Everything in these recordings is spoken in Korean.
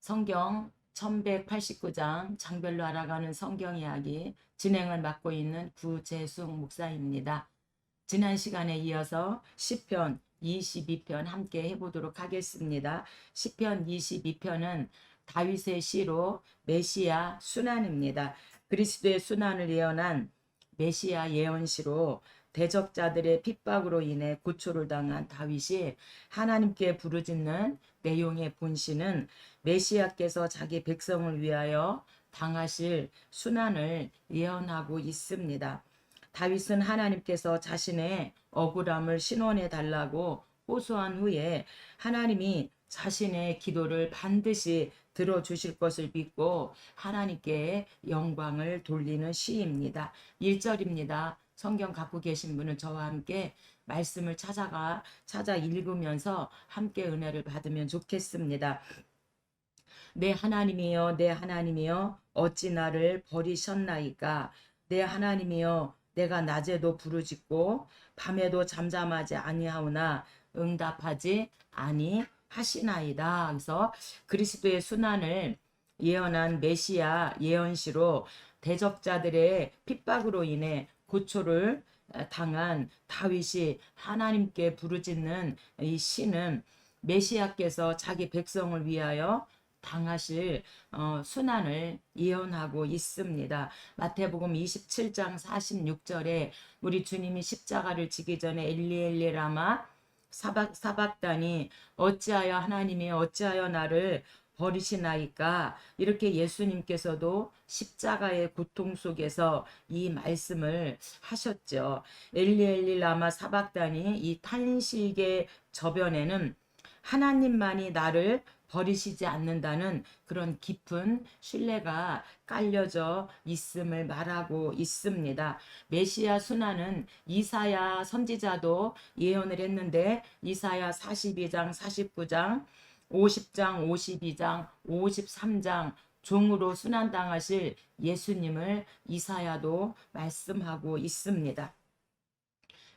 성경 1189장 장별로 알아가는 성경 이야기 진행을 맡고 있는 구재숙 목사입니다. 지난 시간에 이어서 시편 22편 함께 해보도록 하겠습니다. 시편 22편은 다윗의 시로 메시아 순환입니다. 그리스도의 순환을 예언한 메시아 예언시로 대적자들의 핍박으로 인해 고초를 당한 다윗이 하나님께 부르짖는 내용의 본시는 메시아께서 자기 백성을 위하여 당하실 순환을 예언하고 있습니다. 다윗은 하나님께서 자신의 억울함을 신원해 달라고 호소한 후에 하나님이 자신의 기도를 반드시 들어주실 것을 믿고 하나님께 영광을 돌리는 시입니다. 1절입니다. 성경 갖고 계신 분은 저와 함께 말씀을 찾아 읽으면서 함께 은혜를 받으면 좋겠습니다. 내 하나님이여 내 하나님이여 어찌 나를 버리셨나이까. 내 하나님이여 내가 낮에도 부르짖고 밤에도 잠잠하지 아니하오나 응답하지 아니하시나이다. 그래서 그리스도의 순환을 예언한 메시아 예언시로 대적자들의 핍박으로 인해 고초를 당한 다윗이 하나님께 부르짖는 이 시는 메시아께서 자기 백성을 위하여 당하실 순환을 예언하고 있습니다. 마태복음 27장 46절에 우리 주님이 십자가를 지기 전에 엘리 엘리 라마 사박다니 어찌하여 하나님이 어찌하여 나를 버리시나이까. 이렇게 예수님께서도 십자가의 고통 속에서 이 말씀을 하셨죠. 엘리 엘리 라마 사박다니 이 탄식의 저변에는 하나님만이 나를 버리시지 않는다는 그런 깊은 신뢰가 깔려져 있음을 말하고 있습니다. 메시아 순환은 이사야 선지자도 예언을 했는데 이사야 42장 49장 50장 52장 53장 종으로 순환당하실 예수님을 이사야도 말씀하고 있습니다.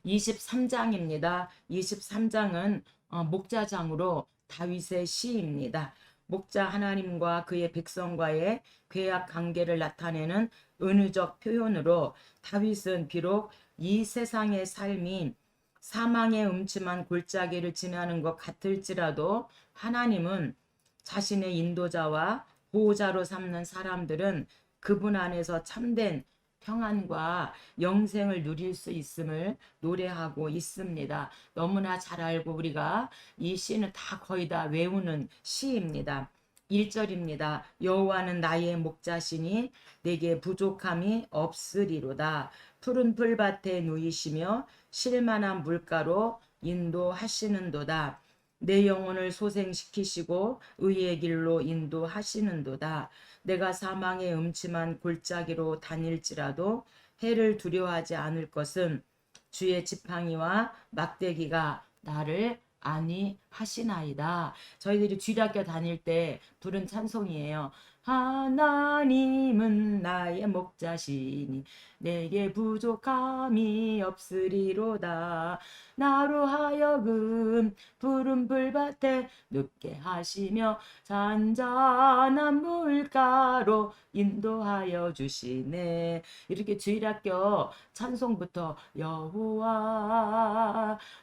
23장입니다. 23장은 목자장으로 다윗의 시입니다. 목자 하나님과 그의 백성과의 괴약 관계를 나타내는 은유적 표현으로 다윗은 비록 이 세상의 삶이 사망의 음침한 골짜기를 지나는 것 같을지라도 하나님은 자신의 인도자와 보호자로 삼는 사람들은 그분 안에서 참된 평안과 영생을 누릴 수 있음을 노래하고 있습니다. 너무나 잘 알고 우리가 이 시는 다 거의 다 외우는 시입니다. 1절입니다. 여호와는 나의 목자시니 내게 부족함이 없으리로다. 푸른 풀밭에 누이시며 쉴만한 물가로 인도하시는도다. 내 영혼을 소생시키시고 의의 길로 인도하시는도다. 내가 사망의 음침한 골짜기로 다닐지라도 해를 두려워하지 않을 것은 주의 지팡이와 막대기가 나를 안위하시나이다. 저희들이 주일학교 다닐 때 부른 찬송이에요. 하나님은 나의 목자시니 내게 부족함이 없으리로다. 나로 하여금 푸른 풀밭에 눕게 하시며 잔잔한 물가로 인도하여 주시네. 이렇게 주일학교 찬송부터 여호와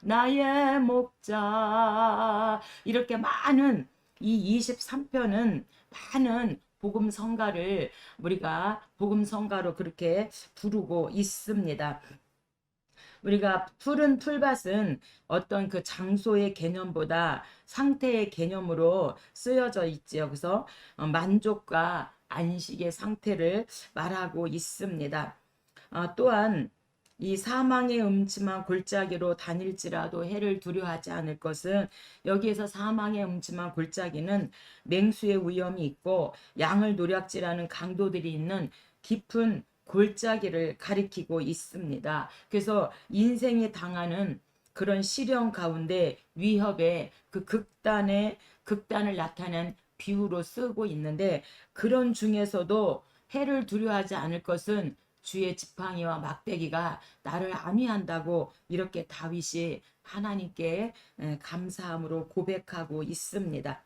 나의 목자 이렇게 많은 이 23편은 많은 복음 성가를 우리가 복음 성가로 그렇게 부르고 있습니다. 우리가 푸른 풀밭은 어떤 그 장소의 개념보다 상태의 개념으로 쓰여져 있지요. 그래서 만족과 안식의 상태를 말하고 있습니다. 또한 이 사망의 음침한 골짜기로 다닐지라도 해를 두려워하지 않을 것은 여기에서 사망의 음침한 골짜기는 맹수의 위험이 있고 양을 노략질하는 강도들이 있는 깊은 골짜기를 가리키고 있습니다. 그래서 인생이 당하는 그런 시련 가운데 위협의 그 극단을 나타낸 비유로 쓰고 있는데 그런 중에서도 해를 두려워하지 않을 것은 주의 지팡이와 막대기가 나를 안위한다고 이렇게 다윗이 하나님께 감사함으로 고백하고 있습니다.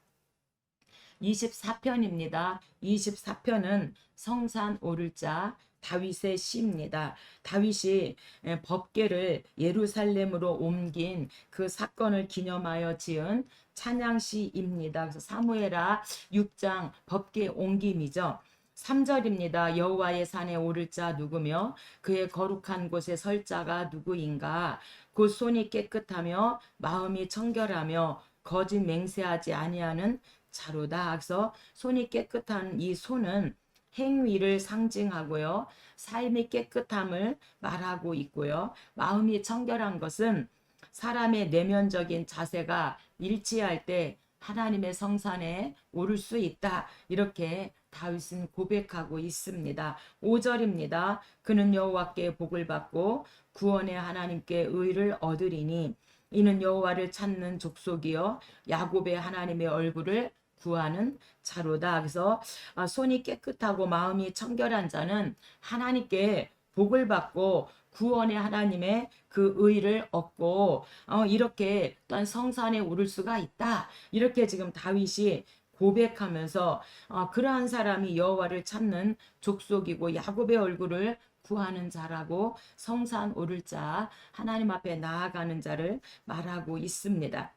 24편입니다. 24편은 성산 오를 자 다윗의 시입니다. 다윗이 법궤를 예루살렘으로 옮긴 그 사건을 기념하여 지은 찬양시입니다. 그래서 사무엘하 6장 법궤 옮김이죠. 3절입니다. 여호와의 산에 오를 자 누구며 그의 거룩한 곳에 설 자가 누구인가. 곧 손이 깨끗하며 마음이 청결하며 거짓 맹세하지 아니하는 자로다. 그래서 손이 깨끗한 이 손은 행위를 상징하고요. 삶이 깨끗함을 말하고 있고요. 마음이 청결한 것은 사람의 내면적인 자세가 일치할 때 하나님의 성산에 오를 수 있다. 이렇게 다윗은 고백하고 있습니다. 5절입니다. 그는 여호와께 복을 받고 구원의 하나님께 의를 얻으리니 이는 여호와를 찾는 족속이요 야곱의 하나님의 얼굴을 구하는 자로다. 그래서 손이 깨끗하고 마음이 청결한 자는 하나님께 복을 받고 구원의 하나님의 그 의를 얻고 이렇게 또한 성산에 오를 수가 있다. 이렇게 지금 다윗이 고백하면서 그러한 사람이 여호와를 찾는 족속이고 야곱의 얼굴을 구하는 자라고 성산 오를 자, 하나님 앞에 나아가는 자를 말하고 있습니다.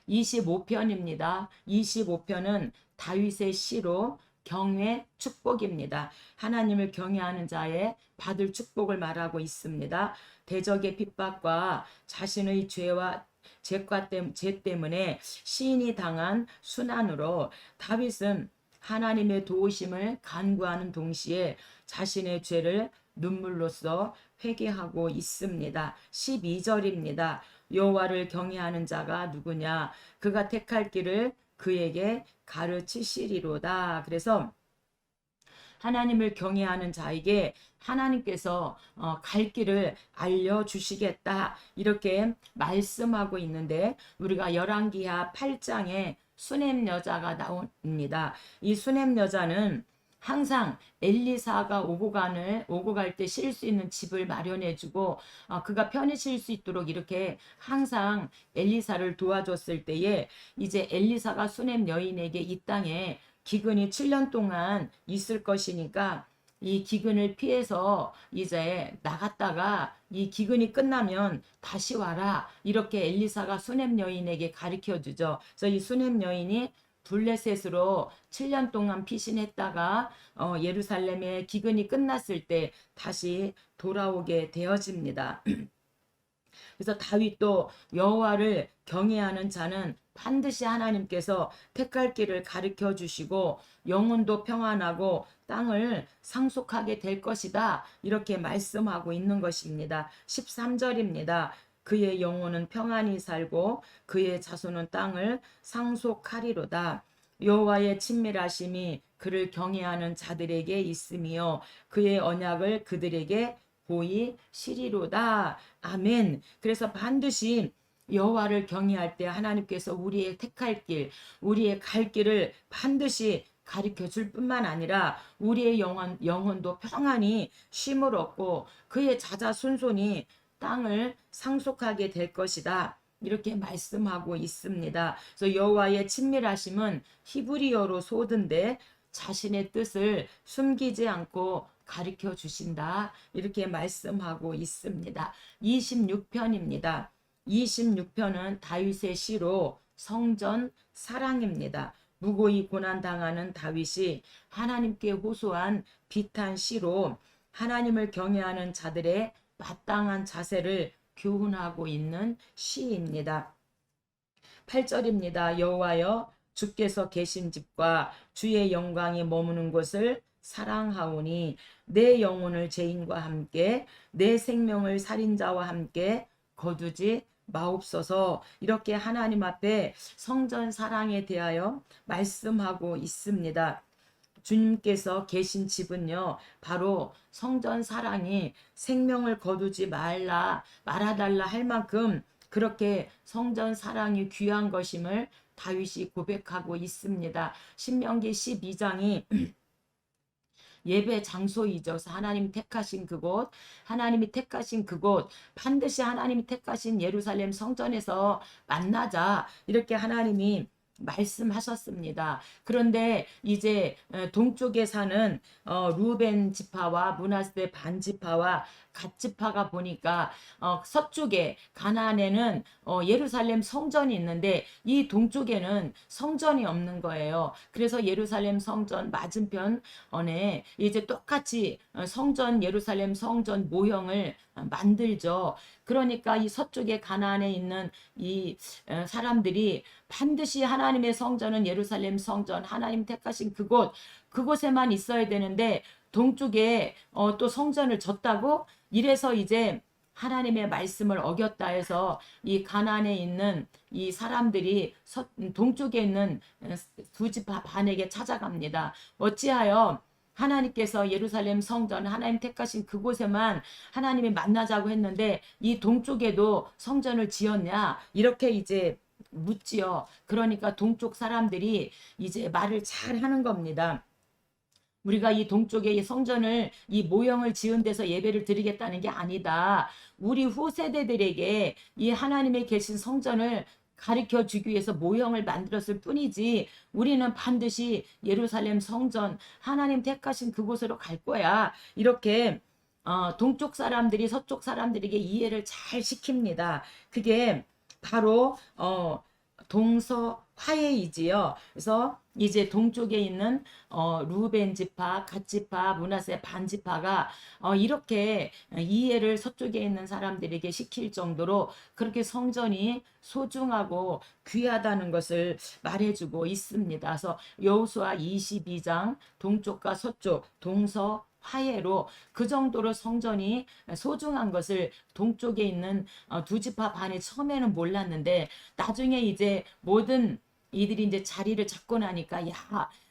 25편입니다. 25편은 다윗의 시로 경외 축복입니다. 하나님을 경외하는 자의 받을 축복을 말하고 있습니다. 대적의 핍박과 자신의 죄 때문에 시인이 당한 순환으로 다윗은 하나님의 도우심을 간구하는 동시에 자신의 죄를 눈물로써 회개하고 있습니다. 12절입니다. 여호와를 경외하는 자가 누구냐? 그가 택할 길을 그에게 가르치시리로다. 그래서 하나님을 경외하는 자에게 하나님께서 갈 길을 알려주시겠다. 이렇게 말씀하고 있는데 우리가 열왕기하 8장에 수넴 여자가 나옵니다. 이 수넴 여자는 항상 엘리사가 오고 갈 때 쉴 수 있는 집을 마련해주고 그가 편히 쉴 수 있도록 이렇게 항상 엘리사를 도와줬을 때에 이제 엘리사가 수넴 여인에게 이 땅에 기근이 7년 동안 있을 것이니까 이 기근을 피해서 이제 나갔다가 이 기근이 끝나면 다시 와라. 이렇게 엘리사가 수넴 여인에게 가르쳐 주죠. 그래서 이 수넴 여인이 블레셋으로 7년 동안 피신했다가 예루살렘의 기근이 끝났을 때 다시 돌아오게 되어집니다. 그래서 다윗도 여호와를 경외하는 자는 반드시 하나님께서 택할 길을 가르쳐 주시고 영혼도 평안하고 땅을 상속하게 될 것이다. 이렇게 말씀하고 있는 것입니다. 13절입니다. 그의 영혼은 평안히 살고 그의 자손은 땅을 상속하리로다. 여호와의 친밀하심이 그를 경외하는 자들에게 있으며 그의 언약을 그들에게 보이시리로다. 아멘. 그래서 반드시 여호와를 경외할 때 하나님께서 우리의 택할 길, 우리의 갈 길을 반드시 가르쳐 줄 뿐만 아니라 우리의 영혼도 평안히 쉼을 얻고 그의 자자손손이 땅을 상속하게 될 것이다. 이렇게 말씀하고 있습니다. 그래서 여호와의 친밀하심은 히브리어로 소드인데 자신의 뜻을 숨기지 않고 가르쳐 주신다. 이렇게 말씀하고 있습니다. 26편입니다. 26편은 다윗의 시로 성전 사랑입니다. 무고히 고난당하는 다윗이 하나님께 호소한 비탄 시로 하나님을 경외하는 자들의 마땅한 자세를 교훈하고 있는 시입니다. 8절입니다. 여호와여 주께서 계신 집과 주의 영광이 머무는 곳을 사랑하오니 내 영혼을 죄인과 함께 내 생명을 살인자와 함께 거두지 마옵소서. 이렇게 하나님 앞에 성전 사랑에 대하여 말씀하고 있습니다. 주님께서 계신 집은요, 바로 성전 사랑이 생명을 거두지 말아달라 할 만큼 그렇게 성전 사랑이 귀한 것임을 다윗이 고백하고 있습니다. 신명기 12장이 예배 장소이죠. 하나님이 택하신 그곳, 반드시 하나님이 택하신 예루살렘 성전에서 만나자. 이렇게 하나님이 말씀하셨습니다. 그런데 이제 동쪽에 사는 루벤 지파와 므낫세 반 지파와 갓 지파가 보니까 서쪽에 가나안에는 예루살렘 성전이 있는데 이 동쪽에는 성전이 없는 거예요. 그래서 예루살렘 성전 맞은편에 이제 똑같이 성전 예루살렘 성전 모형을 만들죠. 그러니까 이 서쪽에 가나안에 있는 이 사람들이 반드시 하나님의 성전은 예루살렘 성전, 하나님 택하신 그곳에만 있어야 되는데 동쪽에 또 성전을 졌다고 이래서 이제 하나님의 말씀을 어겼다 해서 이 가나안에 있는 이 사람들이 동쪽에 있는 두 지파 반에게 찾아갑니다. 어찌하여 하나님께서 예루살렘 성전 하나님 택하신 그곳에만 하나님이 만나자고 했는데 이 동쪽에도 성전을 지었냐 이렇게 이제 묻지요. 그러니까 동쪽 사람들이 이제 말을 잘 하는 겁니다. 우리가 이 동쪽에 이 성전을 이 모형을 지은 데서 예배를 드리겠다는 게 아니다. 우리 후세대들에게 이 하나님의 계신 성전을 가르쳐 주기 위해서 모형을 만들었을 뿐이지 우리는 반드시 예루살렘 성전 하나님 택하신 그곳으로 갈 거야. 이렇게 동쪽 사람들이 서쪽 사람들에게 이해를 잘 시킵니다. 그게 바로 동서 화해이지요. 그래서 이제 동쪽에 있는 루벤 지파, 갓 지파, 므낫세 반 지파가 이렇게 이해를 서쪽에 있는 사람들에게 시킬 정도로 그렇게 성전이 소중하고 귀하다는 것을 말해주고 있습니다. 그래서 여호수아 22장 동쪽과 서쪽, 동서 화해로 그 정도로 성전이 소중한 것을 동쪽에 있는 두 지파 반이 처음에는 몰랐는데 나중에 이제 모든 이들이 이제 자리를 잡고 나니까 야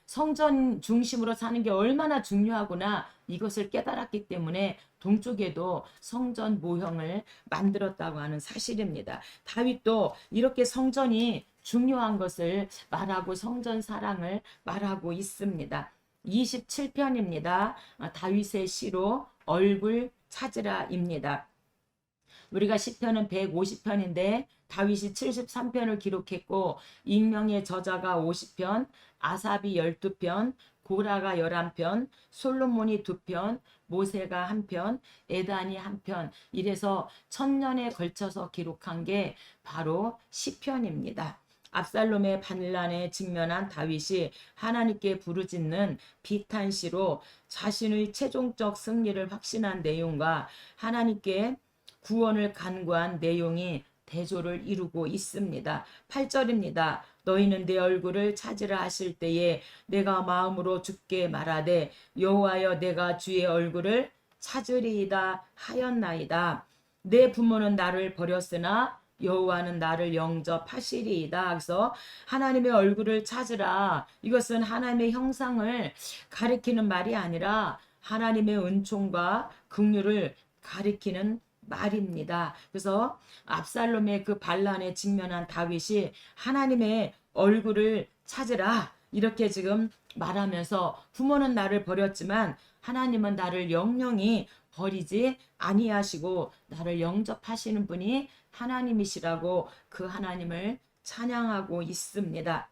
성전 중심으로 사는 게 얼마나 중요하구나 이것을 깨달았기 때문에 동쪽에도 성전 모형을 만들었다고 하는 사실입니다. 다윗도 이렇게 성전이 중요한 것을 말하고 성전 사랑을 말하고 있습니다. 27편입니다. 다윗의 시로 얼굴 찾으라입니다. 우리가 시편은 150편인데 다윗이 73편을 기록했고 익명의 저자가 50편, 아삽이 12편, 고라가 11편, 솔로몬이 2편, 모세가 1편, 에단이 1편 이래서 1000년에 걸쳐서 기록한 게 바로 시편입니다. 압살롬의 반란에 직면한 다윗이 하나님께 부르짖는 비탄시로 자신의 최종적 승리를 확신한 내용과 하나님께 구원을 간구한 내용이 대조를 이루고 있습니다. 8절입니다. 너희는 내 얼굴을 찾으라 하실 때에 내가 마음으로 주께 말하되 여호와여 내가 주의 얼굴을 찾으리이다 하였나이다. 내 부모는 나를 버렸으나 여호와는 나를 영접하시리이다. 그래서 하나님의 얼굴을 찾으라. 이것은 하나님의 형상을 가리키는 말이 아니라 하나님의 은총과 긍휼을 가리키는 말입니다. 그래서 압살롬의 그 반란에 직면한 다윗이 하나님의 얼굴을 찾으라 이렇게 지금 말하면서 부모는 나를 버렸지만 하나님은 나를 영영히 버리지 아니하시고 나를 영접하시는 분이 하나님이시라고 그 하나님을 찬양하고 있습니다.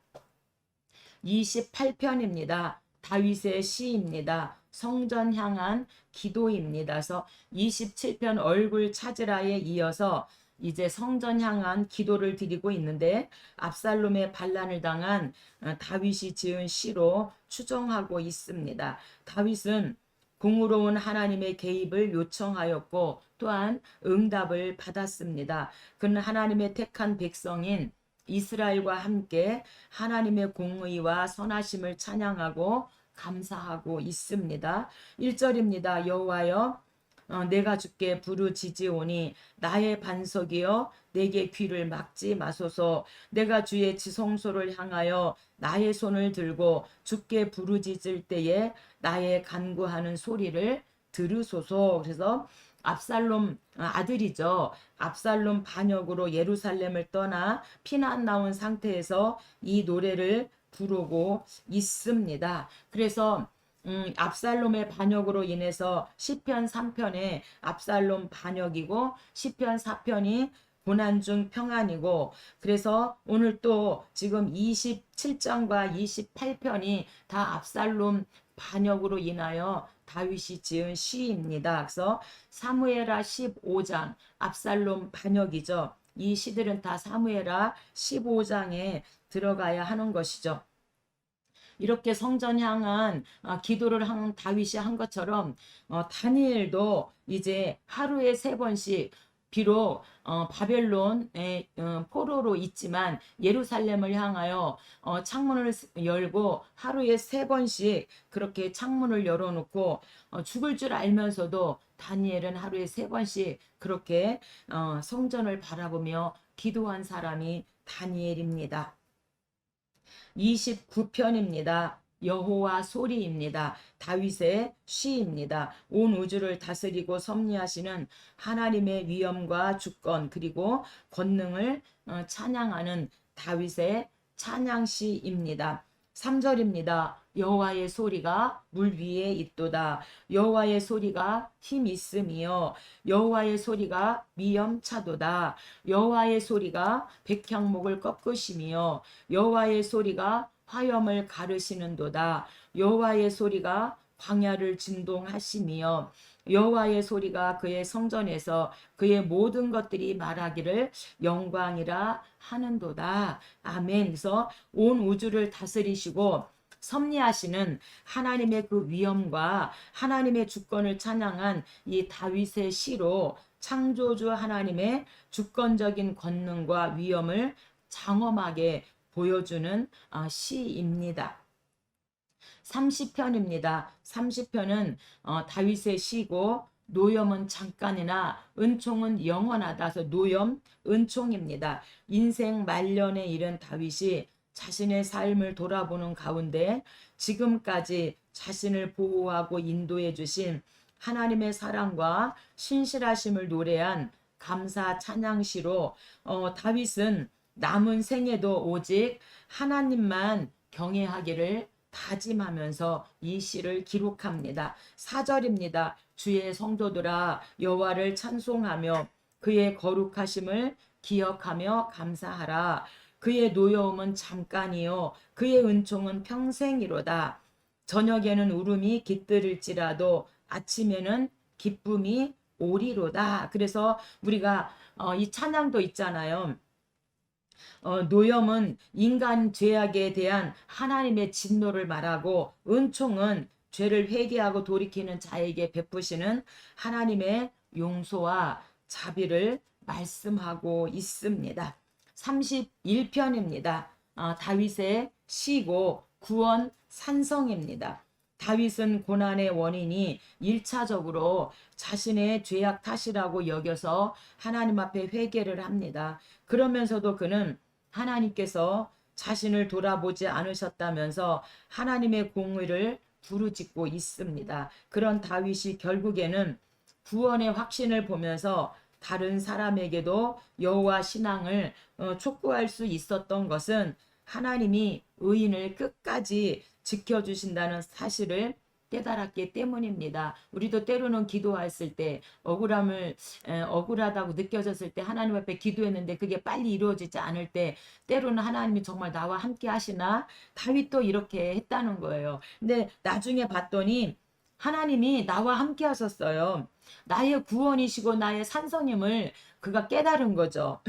28편입니다. 다윗의 시입니다. 성전 향한 기도입니다. 그래서 27편 얼굴 찾으라에 이어서 이제 성전 향한 기도를 드리고 있는데 압살롬의 반란을 당한 다윗이 지은 시로 추정하고 있습니다. 다윗은 공의로운 하나님의 개입을 요청하였고 또한 응답을 받았습니다. 그는 하나님의 택한 백성인 이스라엘과 함께 하나님의 공의와 선하심을 찬양하고 감사하고 있습니다. 1절입니다. 여호와여 내가 주께 부르짖으오니 나의 반석이여 내게 귀를 막지 마소서. 내가 주의 지성소를 향하여 나의 손을 들고 주께 부르짖을 때에 나의 간구하는 소리를 들으소서. 그래서 압살롬 아들이죠. 압살롬 반역으로 예루살렘을 떠나 피난 나온 상태에서 이 노래를 부르고 있습니다. 그래서 압살롬의 반역으로 인해서 시편 3편에 압살롬 반역이고 시편 4편이 고난 중 평안이고, 그래서 오늘 또 지금 27장과 28편이 다 압살롬 반역으로 인하여 다윗이 지은 시입니다. 그래서 사무엘하 15장 압살롬 반역이죠. 이 시들은 다 사무엘하 15장에 들어가야 하는 것이죠. 이렇게 성전 향한 기도를 한 다윗이 한 것처럼 다니엘도 이제 하루에 3번씩 비록 바벨론의 포로로 있지만 예루살렘을 향하여 창문을 열고 하루에 3번씩 그렇게 창문을 열어놓고 죽을 줄 알면서도 다니엘은 하루에 3번씩 그렇게 성전을 바라보며 기도한 사람이 다니엘입니다. 29편입니다. 여호와 소리입니다. 다윗의 시입니다. 온 우주를 다스리고 섭리하시는 하나님의 위엄과 주권 그리고 권능을 찬양하는 다윗의 찬양시입니다. 3절입니다. 여호와의 소리가 물 위에 있도다. 여호와의 소리가 힘 있음이요 여호와의 소리가 위엄차도다. 여호와의 소리가 백향목을 꺾으시며 여호와의 소리가 화염을 가르시는도다. 여호와의 소리가 광야를 진동하시며 여호와의 소리가 그의 성전에서 그의 모든 것들이 말하기를 영광이라 하는도다. 아멘. 그래서 온 우주를 다스리시고 섭리하시는 하나님의 그 위엄과 하나님의 주권을 찬양한 이 다윗의 시로 창조주 하나님의 주권적인 권능과 위엄을 장엄하게 보여주는 시입니다. 30편입니다. 30편은 다윗의 시고 노염은 잠깐이나 은총은 영원하다. 그래서 노염, 은총입니다. 인생 말년에 이른 다윗이 자신의 삶을 돌아보는 가운데 지금까지 자신을 보호하고 인도해 주신 하나님의 사랑과 신실하심을 노래한 감사 찬양시로 다윗은 남은 생에도 오직 하나님만 경외하기를 다짐하면서 이 시를 기록합니다. 4절입니다. 주의 성도들아 여호와를 찬송하며 그의 거룩하심을 기억하며 감사하라. 그의 노여움은 잠깐이요 그의 은총은 평생이로다. 저녁에는 울음이 깃들일지라도 아침에는 기쁨이 오리로다. 그래서 우리가 이 찬양도 있잖아요. 노염은 인간 죄악에 대한 하나님의 진노를 말하고 은총은 죄를 회개하고 돌이키는 자에게 베푸시는 하나님의 용서와 자비를 말씀하고 있습니다. 31편입니다. 다윗의 시고 구원 산성입니다. 다윗은 고난의 원인이 1차적으로 자신의 죄악 탓이라고 여겨서 하나님 앞에 회개를 합니다. 그러면서도 그는 하나님께서 자신을 돌아보지 않으셨다면서 하나님의 공의를 부르짖고 있습니다. 그런 다윗이 결국에는 구원의 확신을 보면서 다른 사람에게도 여호와 신앙을 촉구할 수 있었던 것은 하나님이 의인을 끝까지 지켜주신다는 사실을 깨달았기 때문입니다. 우리도 때로는 기도했을 때 억울하다고 느껴졌을 때 하나님 앞에 기도했는데 그게 빨리 이루어지지 않을 때 때로는 하나님이 정말 나와 함께 하시나? 다윗도 이렇게 했다는 거예요. 근데 나중에 봤더니 하나님이 나와 함께 하셨어요. 나의 구원이시고 나의 산성임을 그가 깨달은 거죠.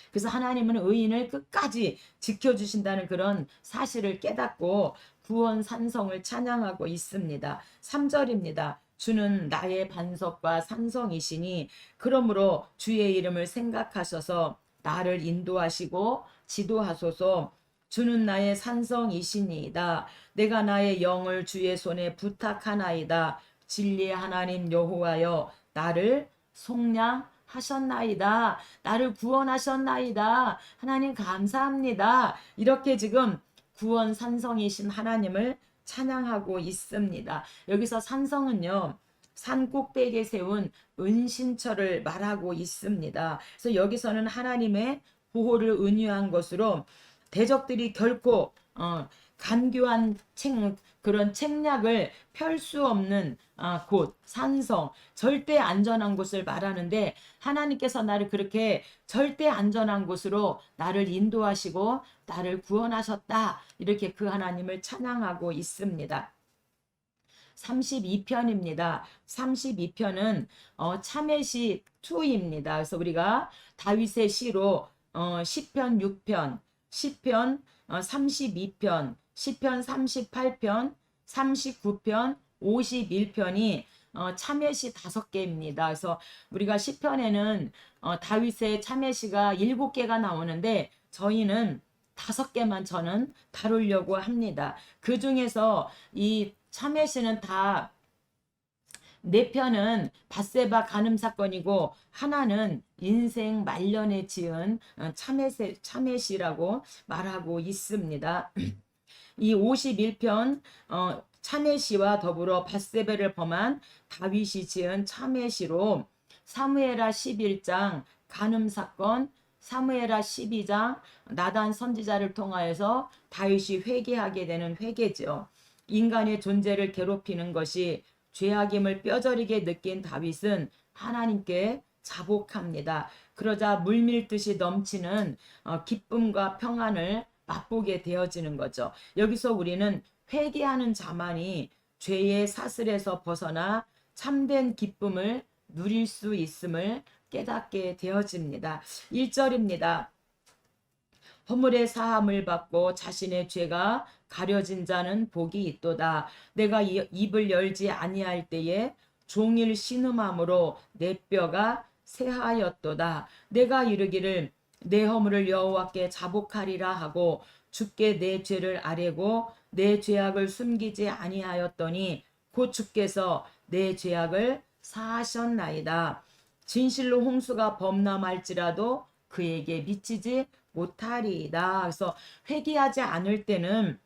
그래서 하나님은 의인을 끝까지 지켜주신다는 그런 사실을 깨닫고 구원 산성을 찬양하고 있습니다. 3절입니다. 주는 나의 반석과 산성이시니 그러므로 주의 이름을 생각하셔서 나를 인도하시고 지도하소서. 주는 나의 산성이시니이다. 내가 나의 영을 주의 손에 부탁하나이다. 진리의 하나님 여호와여 나를 속량하셨나이다. 나를 구원하셨나이다. 하나님 감사합니다. 이렇게 지금 구원 산성이신 하나님을 찬양하고 있습니다. 여기서 산성은요. 산 꼭대기에 세운 은신처를 말하고 있습니다. 그래서 여기서는 하나님의 보호를 은유한 것으로 대적들이 결코 간교한 그런 책략을 펼 수 없는 곳, 산성, 절대 안전한 곳을 말하는데 하나님께서 나를 그렇게 절대 안전한 곳으로 나를 인도하시고 나를 구원하셨다. 이렇게 그 하나님을 찬양하고 있습니다. 32편입니다. 32편은 참회시 2입니다. 그래서 우리가 다윗의 시로 시편 6편, 시편 32편, 시편 38편, 39편, 51편이 참회시 5개입니다. 그래서 우리가 시편에는 다윗의 참회시가 7개가 나오는데 저희는 5개만 저는 다루려고 합니다. 그 중에서 이 참회시는 다 4편은 밧세바 간음 사건이고 하나는 인생 말년에 지은 참회시라고 말하고 있습니다. 이 51편 참회시와 더불어 밧세바를 범한 다윗이 지은 참회시로 사무엘하 11장 간음 사건, 사무엘하 12장 나단 선지자를 통하여서 다윗이 회개하게 되는 회개죠. 인간의 존재를 괴롭히는 것이 죄악임을 뼈저리게 느낀 다윗은 하나님께 자복합니다. 그러자 물밀듯이 넘치는 기쁨과 평안을 맛보게 되어지는 거죠. 여기서 우리는 회개하는 자만이 죄의 사슬에서 벗어나 참된 기쁨을 누릴 수 있음을 깨닫게 되어집니다. 1절입니다. 허물의 사함을 받고 자신의 죄가 가려진 자는 복이 있도다. 내가 입을 열지 아니할 때에 종일 신음함으로 내 뼈가 새하였도다. 내가 이르기를 내 허물을 여호와께 자복하리라 하고 주께 내 죄를 아뢰고 내 죄악을 숨기지 아니하였더니 곧 주께서 내 죄악을 사하셨나이다. 진실로 홍수가 범람할지라도 그에게 미치지 못하리이다. 그래서 회개하지 않을 때는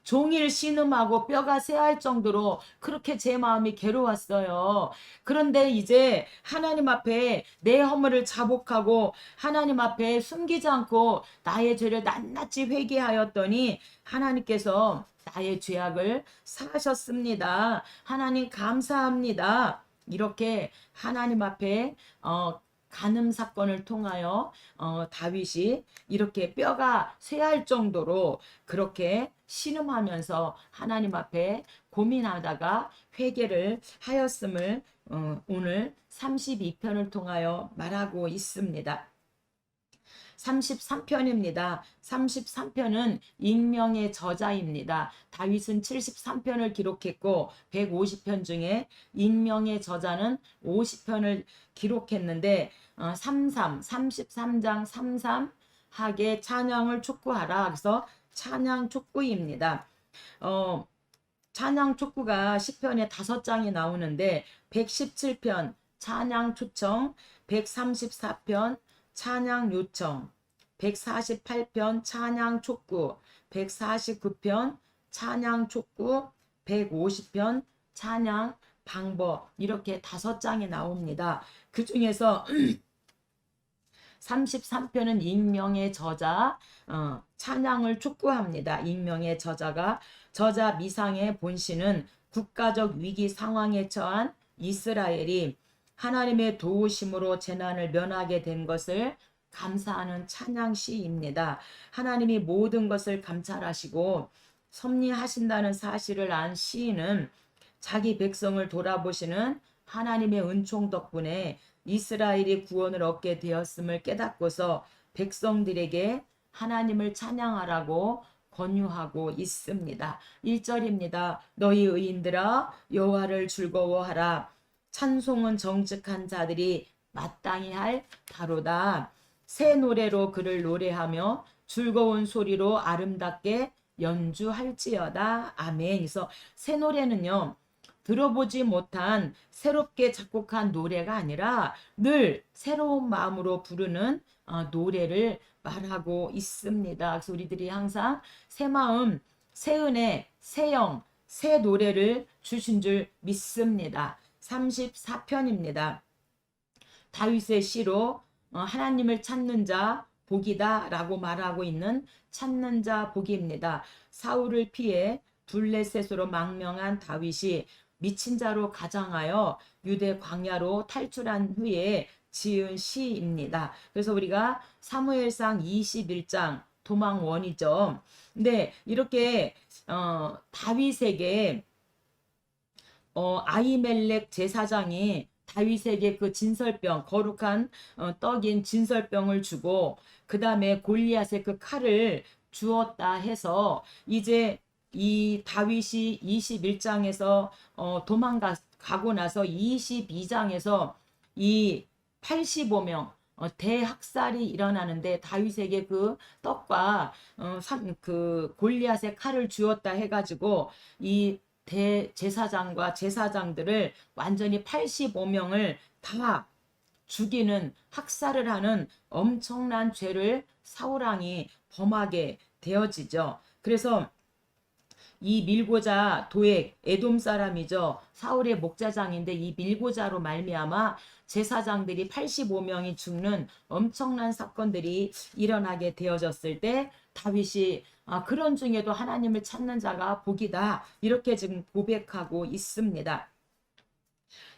종일 신음하고 뼈가 쇠할 정도로 그렇게 제 마음이 괴로웠어요. 그런데 이제 하나님 앞에 내 허물을 자복하고 하나님 앞에 숨기지 않고 나의 죄를 낱낱이 회개하였더니 하나님께서 나의 죄악을 사하셨습니다. 하나님 감사합니다. 이렇게 하나님 앞에 간음 사건을 통하여 다윗이 이렇게 뼈가 쇠할 정도로 그렇게 신음하면서 하나님 앞에 고민하다가 회개를 하였음을 오늘 32편을 통하여 말하고 있습니다. 33편입니다. 33편은 익명의 저자입니다. 다윗은 73편을 기록했고 150편 중에 익명의 저자는 50편을 기록했는데 33장 33 하게 찬양을 촉구하라. 그래서 찬양 촉구입니다. 찬양 촉구가 시편에 5장이 나오는데 117편 찬양 초청, 134편 찬양 요청, 148편 찬양 촉구, 149편 찬양 촉구, 150편 찬양 방법 이렇게 5장이 나옵니다. 그 중에서 33편은 익명의 저자 찬양을 촉구합니다. 익명의 저자가 저자 미상의 본시는 국가적 위기 상황에 처한 이스라엘이 하나님의 도우심으로 재난을 면하게 된 것을 감사하는 찬양시입니다. 하나님이 모든 것을 감찰하시고 섭리하신다는 사실을 안 시인은 자기 백성을 돌아보시는 하나님의 은총 덕분에 이스라엘이 구원을 얻게 되었음을 깨닫고서 백성들에게 하나님을 찬양하라고 권유하고 있습니다. 1절입니다. 너희 의인들아 여호와를 즐거워하라. 찬송은 정직한 자들이 마땅히 할 바로다. 새 노래로 그를 노래하며 즐거운 소리로 아름답게 연주할지어다. 아멘. 그래서 새 노래는요. 들어보지 못한 새롭게 작곡한 노래가 아니라 늘 새로운 마음으로 부르는 노래를 말하고 있습니다. 그래서 우리들이 항상 새 마음, 새 은혜, 새 영, 새 노래를 주신 줄 믿습니다. 34편입니다. 다윗의 시로 하나님을 찾는 자 복이다 라고 말하고 있는 찾는 자 복입니다. 사울을 피해 블레셋으로 망명한 다윗이 미친 자로 가장하여 유대 광야로 탈출한 후에 지은 시입니다. 그래서 우리가 사무엘상 21장 도망원이죠. 근데 이렇게 다윗에게 아히멜렉 제사장이 다윗에게 그 진설병, 거룩한 떡인 진설병을 주고 그 다음에 골리앗의 그 칼을 주었다 해서 이제 이 다윗이 21장에서 도망가고 나서 22장에서 이 85명 대학살이 일어나는데 다윗에게 그 떡과 그 골리앗의 칼을 주었다 해가지고 이 대제사장과 제사장들을 완전히 85명을 다 죽이는 학살을 하는 엄청난 죄를 사울왕이 범하게 되어지죠. 그래서 이 밀고자 도액 에돔 사람이죠. 사울의 목자장인데 이 밀고자로 말미암아 제사장들이 85명이 죽는 엄청난 사건들이 일어나게 되어졌을 때 다윗이 그런 중에도 하나님을 찾는 자가 복이다. 이렇게 지금 고백하고 있습니다.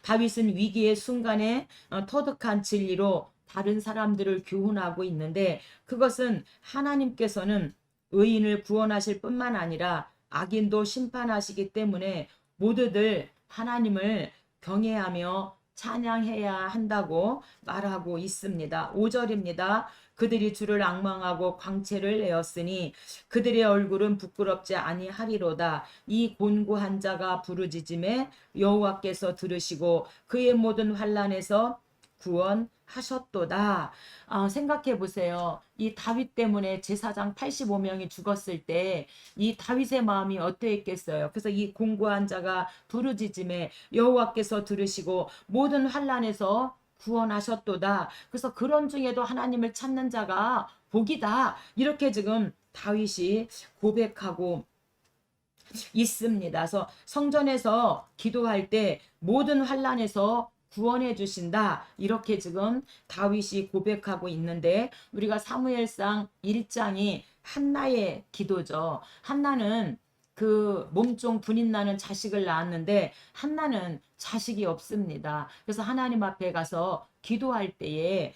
다윗은 위기의 순간에 터득한 진리로 다른 사람들을 교훈하고 있는데 그것은 하나님께서는 의인을 구원하실 뿐만 아니라 악인도 심판하시기 때문에 모두들 하나님을 경외하며 찬양해야 한다고 말하고 있습니다. 5절입니다. 그들이 주를 앙망하고 광채를 내었으니 그들의 얼굴은 부끄럽지 아니하리로다. 이 곤고한 자가 부르짖음에 여호와께서 들으시고 그의 모든 환난에서 구원하셨도다. 생각해 보세요. 이 다윗 때문에 제사장 85명이 죽었을 때 이 다윗의 마음이 어떠했겠어요. 그래서 이 공고한 자가 부르짖음에 여호와께서 들으시고 모든 환난에서 구원하셨도다. 그래서 그런 중에도 하나님을 찾는 자가 복이다. 이렇게 지금 다윗이 고백하고 있습니다. 그래서 성전에서 기도할 때 모든 환난에서 구원해 주신다. 이렇게 지금 다윗이 고백하고 있는데 우리가 사무엘상 1장이 한나의 기도죠. 한나는 그 몸종 분인 나는 자식을 낳았는데 한나는 자식이 없습니다. 그래서 하나님 앞에 가서 기도할 때에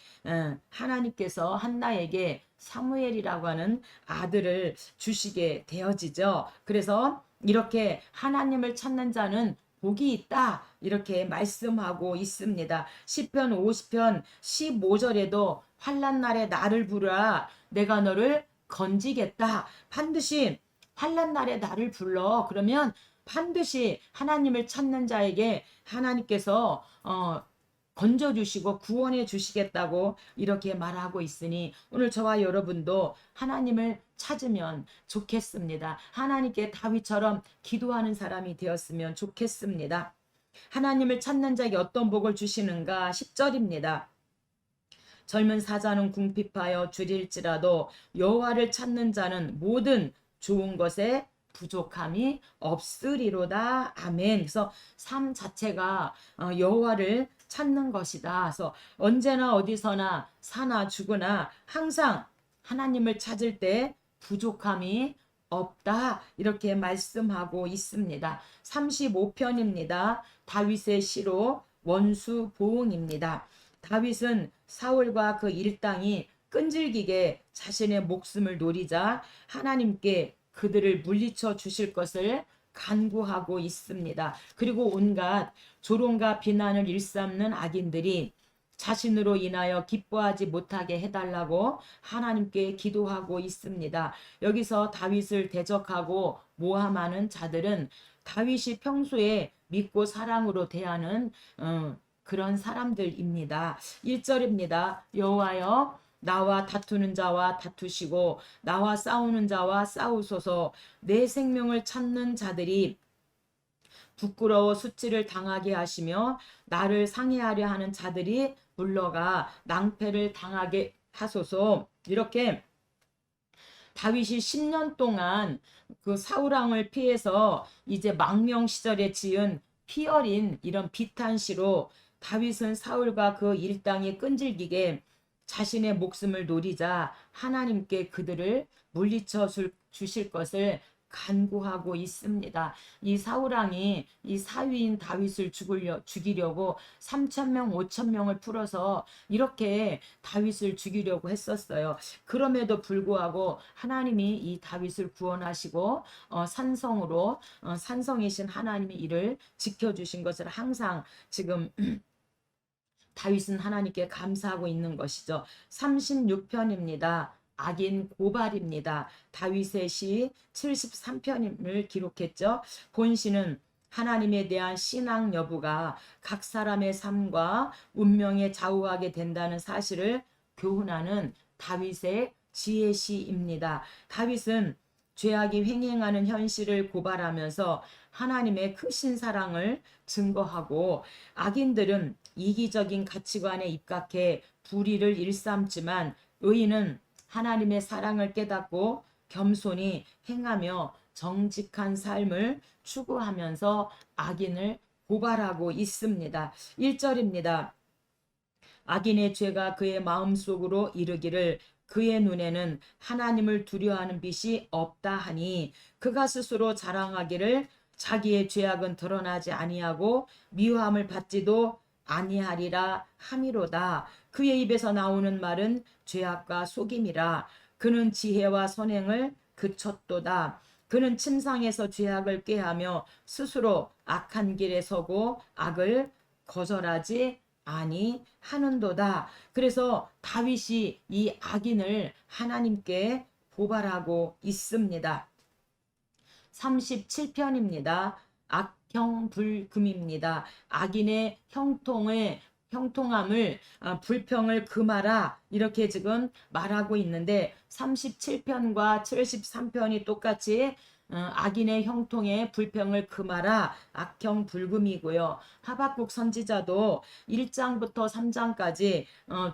하나님께서 한나에게 사무엘이라고 하는 아들을 주시게 되어지죠. 그래서 이렇게 하나님을 찾는 자는 복이 있다. 이렇게 말씀하고 있습니다. 시편 50편 15절에도 환난 날에 나를 부르라. 내가 너를 건지겠다. 반드시 환난 날에 나를 불러. 그러면 반드시 하나님을 찾는 자에게 하나님께서 건져주시고 구원해 주시겠다고 이렇게 말하고 있으니 오늘 저와 여러분도 하나님을 찾으면 좋겠습니다. 하나님께 다윗처럼 기도하는 사람이 되었으면 좋겠습니다. 하나님을 찾는 자에게 어떤 복을 주시는가? 10절입니다. 젊은 사자는 궁핍하여 줄일지라도 여호와를 찾는 자는 모든 좋은 것에 부족함이 없으리로다. 아멘. 그래서 삶 자체가 여호와를 찾는 것이다. 그래서 언제나 어디서나 사나 죽으나 항상 하나님을 찾을 때 부족함이 없다. 이렇게 말씀하고 있습니다. 35편입니다. 다윗의 시로 원수 보응입니다. 다윗은 사울과 그 일당이 끈질기게 자신의 목숨을 노리자 하나님께 그들을 물리쳐 주실 것을 간구하고 있습니다. 그리고 온갖 조롱과 비난을 일삼는 악인들이 자신으로 인하여 기뻐하지 못하게 해달라고 하나님께 기도하고 있습니다. 여기서 다윗을 대적하고 모함하는 자들은 다윗이 평소에 믿고 사랑으로 대하는 그런 사람들입니다. 1절입니다. 여호와여 나와 다투는 자와 다투시고 나와 싸우는 자와 싸우소서. 내 생명을 찾는 자들이 부끄러워 수치를 당하게 하시며 나를 상해하려 하는 자들이 물러가 낭패를 당하게 하소서. 이렇게 다윗이 10년 동안 그 사울왕을 피해서 이제 망명 시절에 지은 피 어린 이런 비탄시로 다윗은 사울과 그 일당이 끈질기게 자신의 목숨을 노리자 하나님께 그들을 물리쳐 주실 것을 간구하고 있습니다. 이 사울왕이 이 사위인 다윗을 죽이려고 3천 명, 5천 명을 풀어서 이렇게 다윗을 죽이려고 했었어요. 그럼에도 불구하고 하나님이 이 다윗을 구원하시고 산성으로 산성이신 하나님이 이를 지켜주신 것을 항상 지금 다윗은 하나님께 감사하고 있는 것이죠. 36편입니다. 악인 고발입니다. 다윗의 시 73편을 기록했죠. 본시는 하나님에 대한 신앙 여부가 각 사람의 삶과 운명에 좌우하게 된다는 사실을 교훈하는 다윗의 지혜시입니다. 다윗은 죄악이 횡행하는 현실을 고발하면서 하나님의 크신 사랑을 증거하고, 악인들은 이기적인 가치관에 입각해 불의를 일삼지만 의인은 하나님의 사랑을 깨닫고 겸손히 행하며 정직한 삶을 추구하면서 악인을 고발하고 있습니다. 1절입니다. 악인의 죄가 그의 마음속으로 이르기를 그의 눈에는 하나님을 두려워하는 빛이 없다 하니 그가 스스로 자랑하기를 자기의 죄악은 드러나지 아니하고 미워함을 받지도 아니하리라 함이로다. 그의 입에서 나오는 말은 죄악과 속임이라. 그는 지혜와 선행을 그쳤도다. 그는 침상에서 죄악을 꾀하며 스스로 악한 길에 서고 악을 거절하지 아니하는도다. 그래서 다윗이 이 악인을 하나님께 고발하고 있습니다. 37편입니다. 악형불금입니다. 악인의 형통함을 불평을 금하라 이렇게 지금 말하고 있는데 37편과 73편이 똑같이 악인의 형통에 불평을 금하라 악형불금이고요. 하박국 선지자도 1장부터 3장까지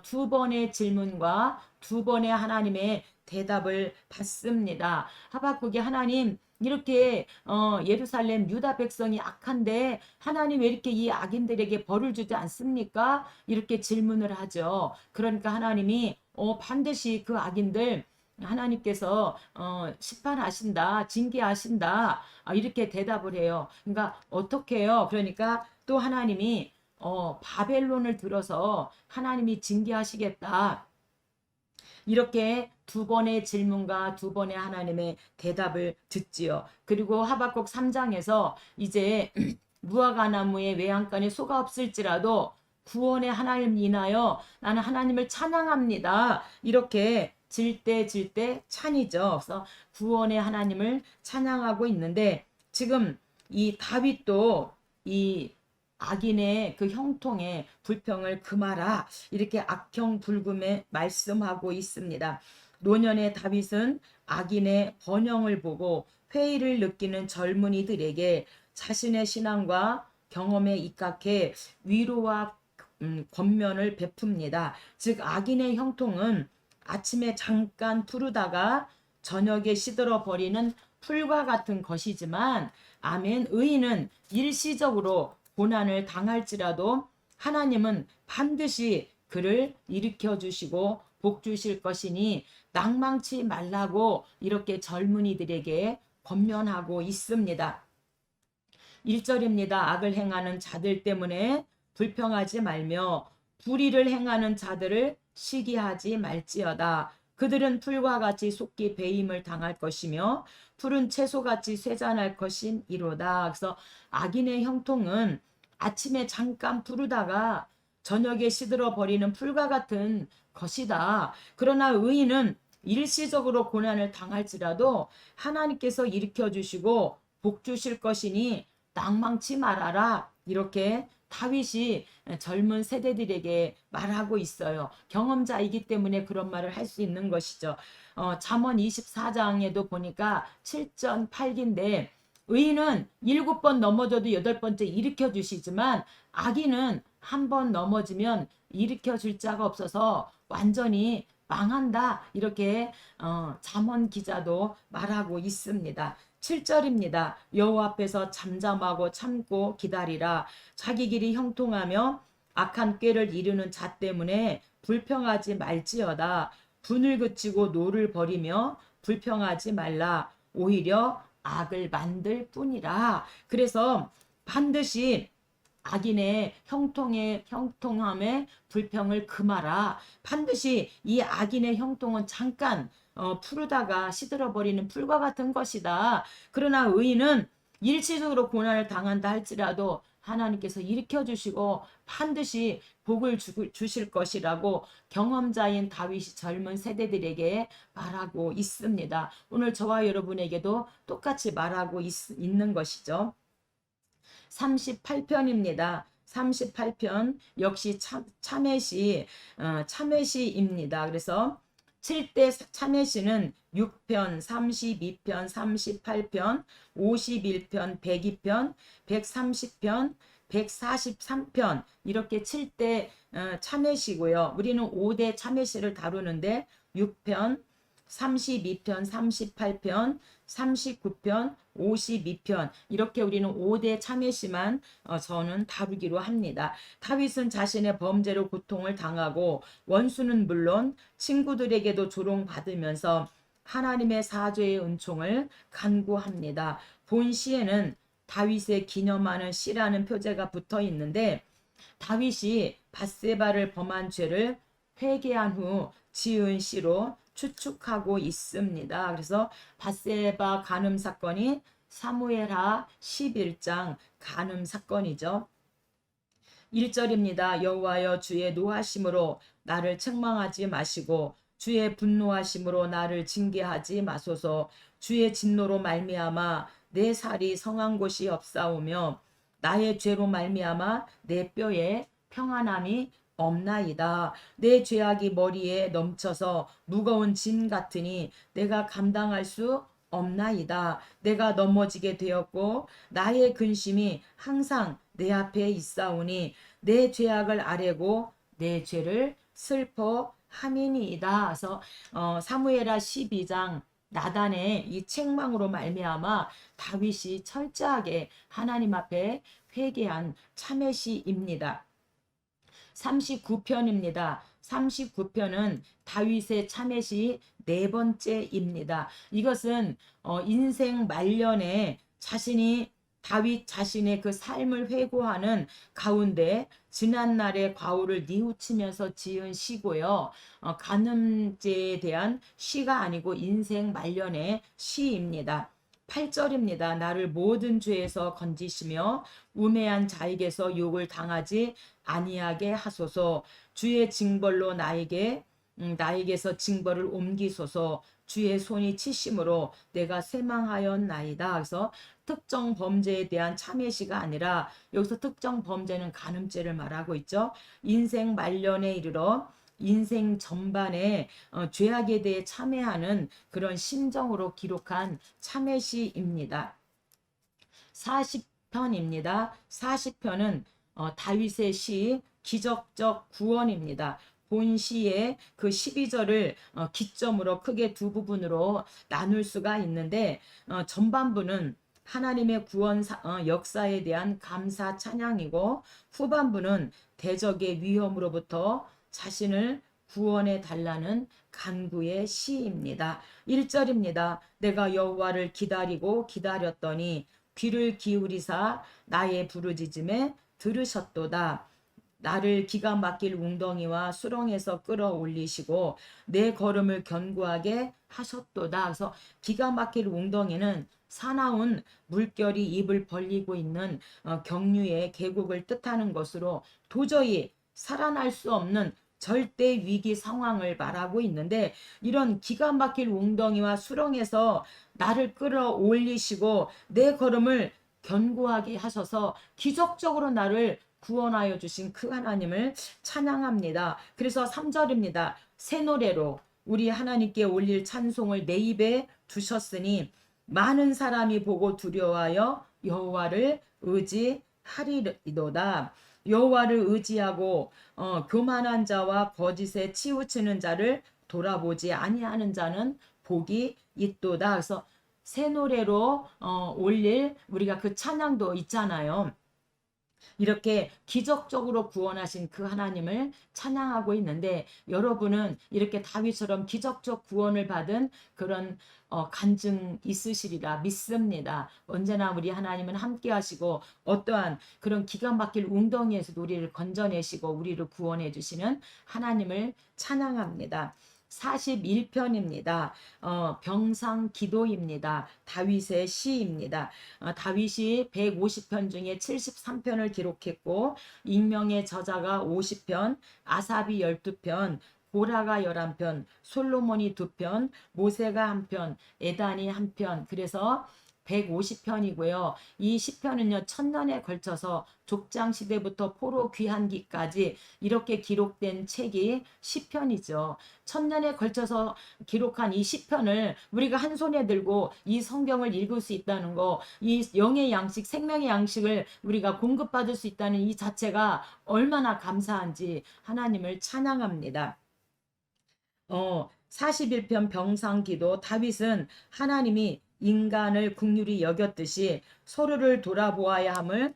두 번의 질문과 두 번의 하나님의 대답을 받습니다. 하박국이 하나님 이렇게 예루살렘 유다 백성이 악한데 하나님 왜 이렇게 이 악인들에게 벌을 주지 않습니까? 이렇게 질문을 하죠. 그러니까 하나님이 반드시 그 악인들 하나님께서 심판하신다, 징계하신다 이렇게 대답을 해요. 그러니까 어떻게 해요? 그러니까 또 하나님이 바벨론을 들어서 하나님이 징계하시겠다. 이렇게 두 번의 질문과 두 번의 하나님의 대답을 듣지요. 그리고 하박국 3장에서 이제 무화과 나무의 외양간에 소가 없을지라도 구원의 하나님 인하여 나는 하나님을 찬양합니다. 이렇게 질때 찬이죠. 그래서 구원의 하나님을 찬양하고 있는데 지금 이 다윗도 이 악인의 그 형통에 불평을 금하라 이렇게 악형불금에 말씀하고 있습니다. 노년의 다윗은 악인의 번영을 보고 회의를 느끼는 젊은이들에게 자신의 신앙과 경험에 입각해 위로와 권면을 베풉니다. 즉 악인의 형통은 아침에 잠깐 푸르다가 저녁에 시들어 버리는 풀과 같은 것이지만 아멘 의인은 일시적으로 고난을 당할지라도 하나님은 반드시 그를 일으켜 주시고 복 주실 것이니 낭망치 말라고 이렇게 젊은이들에게 권면하고 있습니다. 1절입니다. 악을 행하는 자들 때문에 불평하지 말며 불의를 행하는 자들을 시기하지 말지어다. 그들은 풀과 같이 속기 배임을 당할 것이며 푸른 채소같이 쇠잔할 것이니로다. 그래서 악인의 형통은 아침에 잠깐 푸르다가 저녁에 시들어 버리는 풀과 같은 것이다. 그러나 의인은 일시적으로 고난을 당할지라도 하나님께서 일으켜 주시고 복 주실 것이니 낭망치 말아라. 이렇게 다윗이 젊은 세대들에게 말하고 있어요. 경험자이기 때문에 그런 말을 할 수 있는 것이죠. 잠언 24장에도 보니까 7전 8기인데 의인은 7번 넘어져도 8번째 일으켜 주시지만 악인은 한 번 넘어지면 일으켜 줄 자가 없어서 완전히 망한다. 이렇게 잠언 기자도 말하고 있습니다. 7절입니다. 여호와 앞에서 잠잠하고 참고 기다리라. 자기 길이 형통하며 악한 꾀를 이루는 자 때문에 불평하지 말지어다. 분을 그치고 노를 버리며 불평하지 말라. 오히려 악을 만들 뿐이라. 그래서 반드시 악인의 형통함에 불평을 금하라. 반드시 이 악인의 형통은 잠깐 푸르다가 시들어버리는 풀과 같은 것이다. 그러나 의인은 일시적으로 고난을 당한다 할지라도 하나님께서 일으켜 주시고 반드시 복을 주실 것이라고 경험자인 다윗이 젊은 세대들에게 말하고 있습니다. 오늘 저와 여러분에게도 똑같이 말하고 있는 것이죠. 38편입니다. 38편 역시 참회시입니다. 그래서 7대 참회시는 6편, 32편, 38편, 51편, 102편, 130편, 143편 이렇게 7대 참회시고요. 우리는 5대 참회시를 다루는데 6편, 32편, 38편, 39편, 52편 이렇게 우리는 5대 참회시만 저는 다루기로 합니다. 다윗은 자신의 범죄로 고통을 당하고 원수는 물론 친구들에게도 조롱받으면서 하나님의 사죄의 은총을 간구합니다. 본 시에는 다윗의 기념하는 시라는 표제가 붙어 있는데 다윗이 밧세바를 범한 죄를 회개한 후 지은 시로 추측하고 있습니다. 그래서 밧세바 간음 사건이 사무엘하 11장 간음 사건이죠. 1절입니다. 여호와여 주의 노하심으로 나를 책망하지 마시고 주의 분노하심으로 나를 징계하지 마소서. 주의 진노로 말미암아 내 살이 성한 곳이 없사오며 나의 죄로 말미암아 내 뼈에 평안함이 없나이다. 내 죄악이 머리에 넘쳐서 무거운 짐 같으니 내가 감당할 수 없나이다. 내가 넘어지게 되었고 나의 근심이 항상 내 앞에 있사오니 내 죄악을 아뢰고 내 죄를 슬퍼함이니이다. 그래서 사무엘하 12장 나단의 이 책망으로 말미암아 다윗이 철저하게 하나님 앞에 회개한 참회시입니다. 39편입니다. 39편은 다윗의 참회시 네 번째입니다. 이것은 인생 말년에 다윗 자신의 그 삶을 회고하는 가운데 지난날의 과오를 뉘우치면서 지은 시고요. 간음죄에 대한 시가 아니고 인생 말년의 시입니다. 8절입니다. 나를 모든 죄에서 건지시며 우매한 자에게서 욕을 당하지 아니하게 하소서. 주의 징벌로 나에게서 징벌을 옮기소서. 주의 손이 치심으로 내가 쇠망하였나이다. 그래서 특정 범죄에 대한 참회시가 아니라 여기서 특정 범죄는 간음죄를 말하고 있죠. 인생 말년에 이르러 인생 전반에 죄악에 대해 참회하는 그런 심정으로 기록한 참회시입니다. 40편입니다. 40편은 다윗의 시 기적적 구원입니다. 본 시의 그 12절을 기점으로 크게 두 부분으로 나눌 수가 있는데 전반부는 하나님의 구원 역사에 대한 감사 찬양이고 후반부는 대적의 위험으로부터 자신을 구원해 달라는 간구의 시입니다. 1절입니다. 내가 여호와를 기다리고 기다렸더니 귀를 기울이사 나의 부르짖음에 들으셨도다. 나를 기가 막힐 웅덩이와 수렁에서 끌어올리시고 내 걸음을 견고하게 하셨도다. 그래서 기가 막힐 웅덩이는 사나운 물결이 입을 벌리고 있는 경류의 계곡을 뜻하는 것으로 도저히 살아날 수 없는 절대 위기 상황을 말하고 있는데 이런 기가 막힐 웅덩이와 수렁에서 나를 끌어올리시고 내 걸음을 견고하게 하셔서 기적적으로 나를 구원하여 주신 그 하나님을 찬양합니다. 그래서 3절입니다. 새 노래로 우리 하나님께 올릴 찬송을 내 입에 두셨으니 많은 사람이 보고 두려워하여 여호와를 의지하리로다. 여호와를 의지하고 교만한 자와 거짓에 치우치는 자를 돌아보지 아니하는 자는 복이 있도다. 그래서 새 노래로 올릴 우리가 그 찬양도 있잖아요. 이렇게 기적적으로 구원하신 그 하나님을 찬양하고 있는데, 여러분은 이렇게 다윗처럼 기적적 구원을 받은 그런 간증 있으시리라 믿습니다. 언제나 우리 하나님은 함께 하시고 어떠한 그런 기가 막힐 웅덩이에서 우리를 건져내시고 우리를 구원해 주시는 하나님을 찬양합니다. 41편입니다. 병상 기도입니다. 다윗의 시입니다. 다윗이 150편 중에 73편을 기록했고, 익명의 저자가 50편, 아삽이 12편, 고라가 11편, 솔로몬이 2편, 모세가 1편, 에단이 1편, 그래서 150편이고요. 이 시편은요, 천년에 걸쳐서 족장 시대부터 포로 귀환기까지 이렇게 기록된 책이 시편이죠. 천년에 걸쳐서 기록한 이 시편을 우리가 한 손에 들고 이 성경을 읽을 수 있다는 거, 이 영의 양식, 생명의 양식을 우리가 공급받을 수 있다는 이 자체가 얼마나 감사한지 하나님을 찬양합니다. 41편 병상기도. 다윗은 하나님이 인간을 긍휼히 여겼듯이 서로를 돌아보아야 함을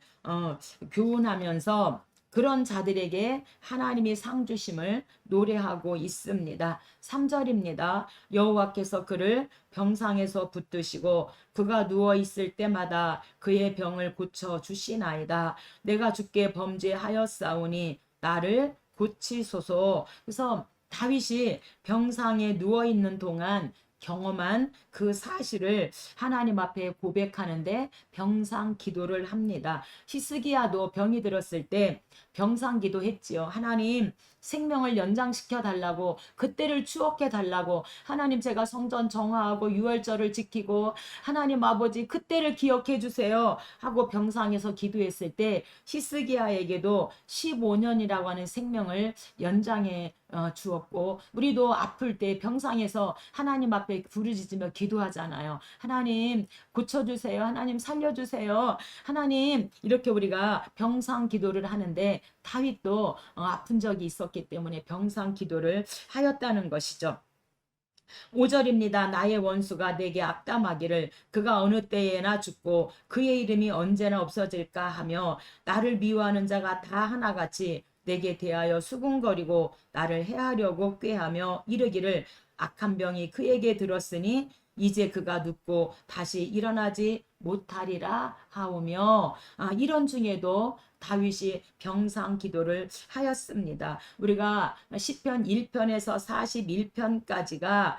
교훈하면서 그런 자들에게 하나님이 상 주심을 노래하고 있습니다. 3절입니다. 여호와께서 그를 병상에서 붙드시고 그가 누워 있을 때마다 그의 병을 고쳐 주시나이다. 내가 주께 범죄하였사오니 나를 고치소서. 그래서 다윗이 병상에 누워 있는 동안 경험한 그 사실을 하나님 앞에 고백하는데 병상 기도를 합니다. 히스기야도 병이 들었을 때 병상 기도했지요. 하나님, 생명을 연장시켜 달라고, 그때를 추억해 달라고. 하나님, 제가 성전 정화하고 유월절을 지키고 하나님 아버지 그때를 기억해 주세요 하고 병상에서 기도했을 때 히스기야에게도 15년이라고 하는 생명을 연장해 주었고, 우리도 아플 때 병상에서 하나님 앞에 부르짖으며 기도하잖아요. 하나님 고쳐주세요. 하나님 살려주세요. 하나님, 이렇게 우리가 병상 기도를 하는데 다윗도 아픈 적이 있었기 때문에 병상 기도를 하였다는 것이죠. 5절입니다. 나의 원수가 내게 악담하기를 그가 어느 때에나 죽고 그의 이름이 언제나 없어질까 하며 나를 미워하는 자가 다 하나같이 내게 대하여 수군거리고 나를 해하려고 꾀하며 이르기를 악한 병이 그에게 들었으니 이제 그가 눕고 다시 일어나지 못하리라 하오며, 이런 중에도 다윗이 병상 기도를 하였습니다. 우리가 시편 1편에서 41편까지가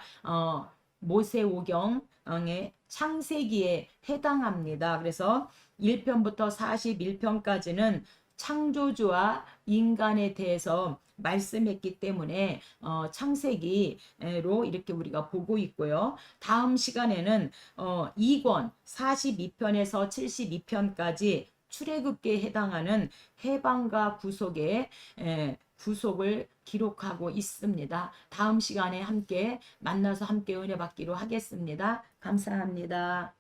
모세오경의 창세기에 해당합니다. 그래서 1편부터 41편까지는 창조주와 인간에 대해서 말씀했기 때문에 창세기로 이렇게 우리가 보고 있고요. 다음 시간에는 2권 42편에서 72편까지 출애굽기에 해당하는 해방과 구속의 구속을 기록하고 있습니다. 다음 시간에 함께 만나서 함께 은혜 받기로 하겠습니다. 감사합니다.